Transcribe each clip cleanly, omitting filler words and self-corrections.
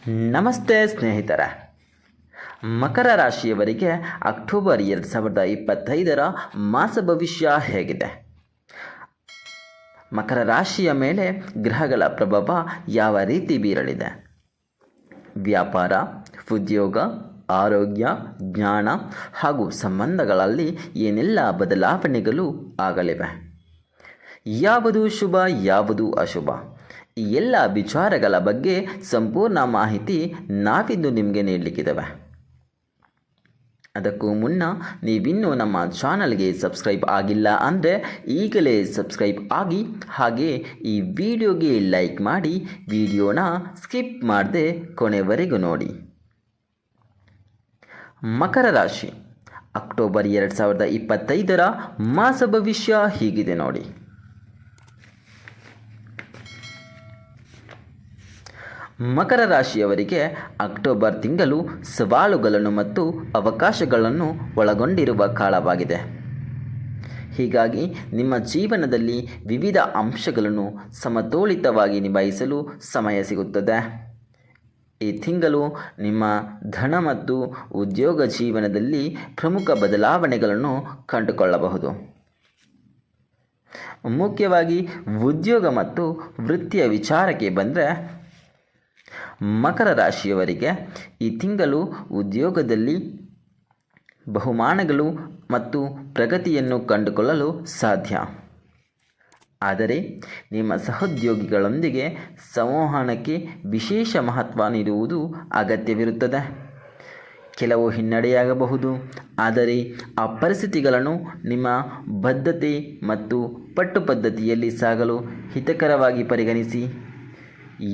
ನಮಸ್ತೆ ಸ್ನೇಹಿತರೆ. ಮಕರ ರಾಶಿಯವರಿಗೆ ಅಕ್ಟೋಬರ್ 2025 ಮಾಸ ಭವಿಷ್ಯ ಹೇಗಿದೆ? ಮಕರ ರಾಶಿಯ ಮೇಲೆ ಗ್ರಹಗಳ ಪ್ರಭಾವ ಯಾವ ರೀತಿ ಬೀರಲಿದೆ? ವ್ಯಾಪಾರ, ಉದ್ಯೋಗ, ಆರೋಗ್ಯ, ಜ್ಞಾನ ಹಾಗೂ ಸಂಬಂಧಗಳಲ್ಲಿ ಏನೆಲ್ಲ ಬದಲಾವಣೆಗಳು ಆಗಲಿವೆ? ಯಾವುದು ಶುಭ, ಯಾವುದು ಅಶುಭ? ಈ ಎಲ್ಲ ವಿಚಾರಗಳ ಬಗ್ಗೆ ಸಂಪೂರ್ಣ ಮಾಹಿತಿ ನಾವಿಂದು ನಿಮಗೆ ನೀಡಲಿಕ್ಕಿದ್ದೇವೆ. ಅದಕ್ಕೂ ಮುನ್ನ ನೀವಿನ್ನೂ ನಮ್ಮ ಚಾನಲ್ಗೆ ಸಬ್ಸ್ಕ್ರೈಬ್ ಆಗಿಲ್ಲ ಅಂದರೆ ಈಗಲೇ ಸಬ್ಸ್ಕ್ರೈಬ್ ಆಗಿ, ಹಾಗೆ ಈ ವಿಡಿಯೋಗೆ ಲೈಕ್ ಮಾಡಿ, ವಿಡಿಯೋನ ಸ್ಕಿಪ್ ಮಾಡದೆ ಕೊನೆವರೆಗೂ ನೋಡಿ. ಮಕರ ರಾಶಿ ಅಕ್ಟೋಬರ್ 2025 ಮಾಸ ಭವಿಷ್ಯ ಹೀಗಿದೆ ನೋಡಿ. ಮಕರ ರಾಶಿಯವರಿಗೆ ಅಕ್ಟೋಬರ್ ತಿಂಗಳು ಸವಾಲುಗಳನ್ನು ಮತ್ತು ಅವಕಾಶಗಳನ್ನು ಒಳಗೊಂಡಿರುವ ಕಾಲವಾಗಿದೆ. ಹೀಗಾಗಿ ನಿಮ್ಮ ಜೀವನದಲ್ಲಿ ವಿವಿಧ ಅಂಶಗಳನ್ನು ಸಮತೋಲಿತವಾಗಿ ನಿಭಾಯಿಸಲು ಸಮಯ ಸಿಗುತ್ತದೆ. ಈ ತಿಂಗಳು ನಿಮ್ಮ ಧನ ಮತ್ತು ಉದ್ಯೋಗ ಜೀವನದಲ್ಲಿ ಪ್ರಮುಖ ಬದಲಾವಣೆಗಳನ್ನು ಕಂಡುಕೊಳ್ಳಬಹುದು. ಮುಖ್ಯವಾಗಿ ಉದ್ಯೋಗ ಮತ್ತು ವೃತ್ತಿಯ ವಿಚಾರಕ್ಕೆ ಬಂದರೆ, ಮಕರ ರಾಶಿಯವರಿಗೆ ಈ ತಿಂಗಳು ಉದ್ಯೋಗದಲ್ಲಿ ಬಹುಮಾನಗಳು ಮತ್ತು ಪ್ರಗತಿಯನ್ನು ಕಂಡುಕೊಳ್ಳಲು ಸಾಧ್ಯ. ಆದರೆ ನಿಮ್ಮ ಸಹೋದ್ಯೋಗಿಗಳೊಂದಿಗೆ ಸಂವಹನಕ್ಕೆ ವಿಶೇಷ ಮಹತ್ವ ನೀಡುವುದು ಅಗತ್ಯವಿರುತ್ತದೆ. ಕೆಲವು ಹಿನ್ನಡೆಯಾಗಬಹುದು, ಆದರೆ ಆ ಪರಿಸ್ಥಿತಿಗಳನ್ನು ನಿಮ್ಮ ಬದ್ಧತೆ ಮತ್ತು ಪಟ್ಟು ಪದ್ಧತಿಯಲ್ಲಿ ಸಾಗಲು ಹಿತಕರವಾಗಿ ಪರಿಗಣಿಸಿ.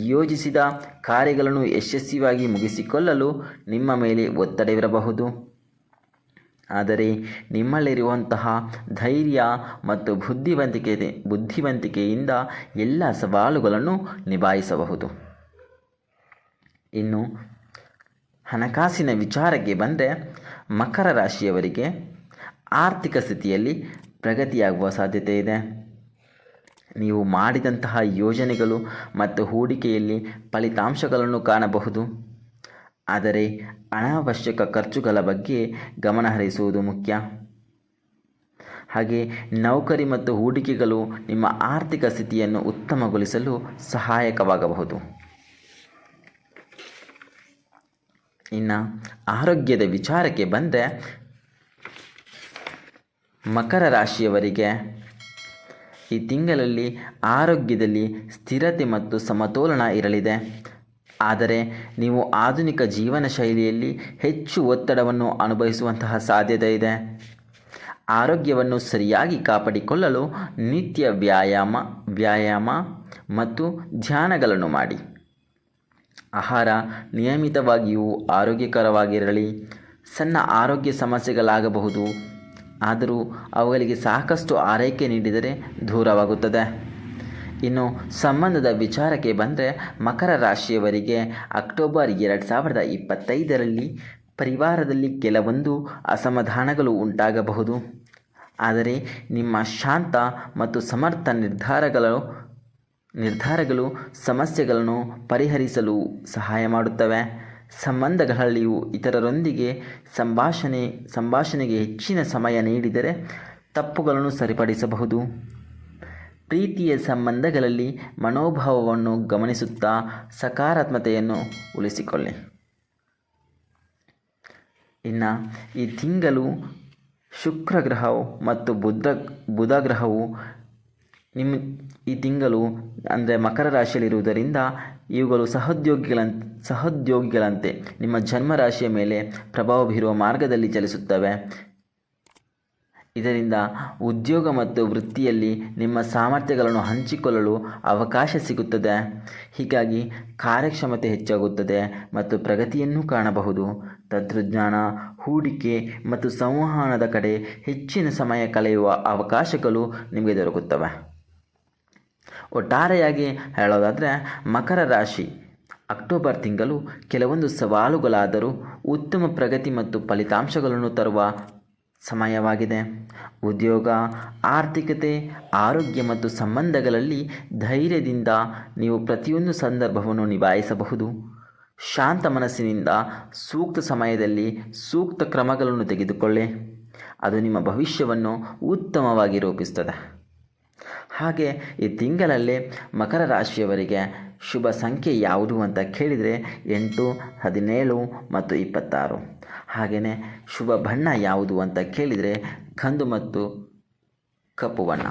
ಯೋಜಿಸಿದ ಕಾರ್ಯಗಳನ್ನು ಯಶಸ್ವಿಯಾಗಿ ಮುಗಿಸಿಕೊಳ್ಳಲು ನಿಮ್ಮ ಮೇಲೆ ಒತ್ತಡವಿರಬಹುದು. ಆದರೆ ನಿಮ್ಮಲ್ಲಿರುವಂತಹ ಧೈರ್ಯ ಮತ್ತು ಬುದ್ಧಿವಂತಿಕೆಯಿಂದ ಎಲ್ಲ ಸವಾಲುಗಳನ್ನು ನಿಭಾಯಿಸಬಹುದು. ಇನ್ನು ಹಣಕಾಸಿನ ವಿಚಾರಕ್ಕೆ ಬಂದರೆ, ಮಕರ ರಾಶಿಯವರಿಗೆ ಆರ್ಥಿಕ ಸ್ಥಿತಿಯಲ್ಲಿ ಪ್ರಗತಿಯಾಗುವ ಸಾಧ್ಯತೆ ಇದೆ. ನೀವು ಮಾಡಿದಂತಹ ಯೋಜನೆಗಳು ಮತ್ತು ಹೂಡಿಕೆಯಲ್ಲಿ ಫಲಿತಾಂಶಗಳನ್ನು ಕಾಣಬಹುದು. ಆದರೆ ಅನಾವಶ್ಯಕ ಖರ್ಚುಗಳ ಬಗ್ಗೆ ಗಮನಹರಿಸುವುದು ಮುಖ್ಯ. ಹಾಗೆ ನೌಕರಿ ಮತ್ತು ಹೂಡಿಕೆಗಳು ನಿಮ್ಮ ಆರ್ಥಿಕ ಸ್ಥಿತಿಯನ್ನು ಉತ್ತಮಗೊಳಿಸಲು ಸಹಾಯಕವಾಗಬಹುದು. ಇನ್ನು ಆರೋಗ್ಯದ ವಿಚಾರಕ್ಕೆ ಬಂದರೆ, ಮಕರ ರಾಶಿಯವರಿಗೆ ಈ ತಿಂಗಳಲ್ಲಿ ಆರೋಗ್ಯದಲ್ಲಿ ಸ್ಥಿರತೆ ಮತ್ತು ಸಮತೋಲನ ಇರಲಿದೆ. ಆದರೆ ನೀವು ಆಧುನಿಕ ಜೀವನ ಶೈಲಿಯಲ್ಲಿ ಹೆಚ್ಚು ಒತ್ತಡವನ್ನು ಅನುಭವಿಸುವಂತಹ ಸಾಧ್ಯತೆ ಇದೆ. ಆರೋಗ್ಯವನ್ನು ಸರಿಯಾಗಿ ಕಾಪಾಡಿಕೊಳ್ಳಲು ನಿತ್ಯ ವ್ಯಾಯಾಮ ಮತ್ತು ಧ್ಯಾನಗಳನ್ನು ಮಾಡಿ. ಆಹಾರ ನಿಯಮಿತವಾಗಿಯೂ ಆರೋಗ್ಯಕರವಾಗಿರಲಿ. ಸಣ್ಣ ಆರೋಗ್ಯ ಸಮಸ್ಯೆಗಳಾಗಬಹುದು, ಆದರೂ ಅವುಗಳಿಗೆ ಸಾಕಷ್ಟು ಆರೈಕೆ ನೀಡಿದರೆ ದೂರವಾಗುತ್ತದೆ. ಇನ್ನು ಸಂಬಂಧದ ವಿಚಾರಕ್ಕೆ ಬಂದರೆ, ಮಕರ ರಾಶಿಯವರಿಗೆ ಅಕ್ಟೋಬರ್ 2025 ಪರಿವಾರದಲ್ಲಿ ಕೆಲವೊಂದು ಅಸಮಾಧಾನಗಳು ಉಂಟಾಗಬಹುದು. ಆದರೆ ನಿಮ್ಮ ಶಾಂತ ಮತ್ತು ಸಮರ್ಥ ನಿರ್ಧಾರಗಳು ಸಮಸ್ಯೆಗಳನ್ನು ಪರಿಹರಿಸಲು ಸಹಾಯ ಮಾಡುತ್ತವೆ. ಸಂಬಂಧಗಳಲ್ಲಿಯೂ ಇತರರೊಂದಿಗೆ ಸಂಭಾಷಣೆಗೆ ಹೆಚ್ಚಿನ ಸಮಯ ನೀಡಿದರೆ ತಪ್ಪುಗಳನ್ನು ಸರಿಪಡಿಸಬಹುದು. ಪ್ರೀತಿಯ ಸಂಬಂಧಗಳಲ್ಲಿ ಮನೋಭಾವವನ್ನು ಗಮನಿಸುತ್ತಾ ಸಕಾರಾತ್ಮಕತೆಯನ್ನು ಉಳಿಸಿಕೊಳ್ಳಿ. ಇನ್ನು ಈ ತಿಂಗಳು ಶುಕ್ರ ಗ್ರಹವು ಮತ್ತು ಬುಧ ಗ್ರಹವು ಈ ತಿಂಗಳು ಅಂದರೆ ಮಕರ ರಾಶಿಯಲ್ಲಿರುವುದರಿಂದ ಇವುಗಳು ಸಹೋದ್ಯೋಗಿಗಳಂತೆ ನಿಮ್ಮ ಜನ್ಮರಾಶಿಯ ಮೇಲೆ ಪ್ರಭಾವ ಬೀರುವ ಮಾರ್ಗದಲ್ಲಿ ಚಲಿಸುತ್ತವೆ. ಇದರಿಂದ ಉದ್ಯೋಗ ಮತ್ತು ವೃತ್ತಿಯಲ್ಲಿ ನಿಮ್ಮ ಸಾಮರ್ಥ್ಯಗಳನ್ನು ಹಂಚಿಕೊಳ್ಳಲು ಅವಕಾಶ ಸಿಗುತ್ತದೆ. ಹೀಗಾಗಿ ಕಾರ್ಯಕ್ಷಮತೆ ಹೆಚ್ಚಾಗುತ್ತದೆ ಮತ್ತು ಪ್ರಗತಿಯನ್ನು ಕಾಣಬಹುದು. ತಂತ್ರಜ್ಞಾನ, ಹೂಡಿಕೆ ಮತ್ತು ಸಂವಹನದ ಕಡೆ ಹೆಚ್ಚಿನ ಸಮಯ ಕಳೆಯುವ ಅವಕಾಶಗಳು ನಿಮಗೆ ದೊರಕುತ್ತವೆ. ಒಟ್ಟಾರೆಯಾಗಿ ಹೇಳೋದಾದರೆ, ಮಕರ ರಾಶಿ ಅಕ್ಟೋಬರ್ ತಿಂಗಳು ಕೆಲವೊಂದು ಸವಾಲುಗಳಾದರೂ ಉತ್ತಮ ಪ್ರಗತಿ ಮತ್ತು ಫಲಿತಾಂಶಗಳನ್ನು ತರುವ ಸಮಯವಾಗಿದೆ. ಉದ್ಯೋಗ, ಆರ್ಥಿಕತೆ, ಆರೋಗ್ಯ ಮತ್ತು ಸಂಬಂಧಗಳಲ್ಲಿ ಧೈರ್ಯದಿಂದ ನೀವು ಪ್ರತಿಯೊಂದು ಸಂದರ್ಭವನ್ನು ನಿಭಾಯಿಸಬಹುದು. ಶಾಂತ ಮನಸ್ಸಿನಿಂದ ಸೂಕ್ತ ಸಮಯದಲ್ಲಿ ಸೂಕ್ತ ಕ್ರಮಗಳನ್ನು ತೆಗೆದುಕೊಳ್ಳಿ. ಅದು ನಿಮ್ಮ ಭವಿಷ್ಯವನ್ನು ಉತ್ತಮವಾಗಿ ರೂಪಿಸ್ತದೆ. ಹಾಗೆ ಈ ತಿಂಗಳಲ್ಲೇ ಮಕರ ರಾಶಿಯವರಿಗೆ ಶುಭ ಸಂಖ್ಯೆ ಯಾವುದು ಅಂತ ಕೇಳಿದರೆ 8, 17 ಮತ್ತು 26. ಹಾಗೆಯೇ ಶುಭ ಬಣ್ಣ ಯಾವುದು ಅಂತ ಕೇಳಿದರೆ ಕಂದು ಮತ್ತು ಕಪ್ಪು ಬಣ್ಣ.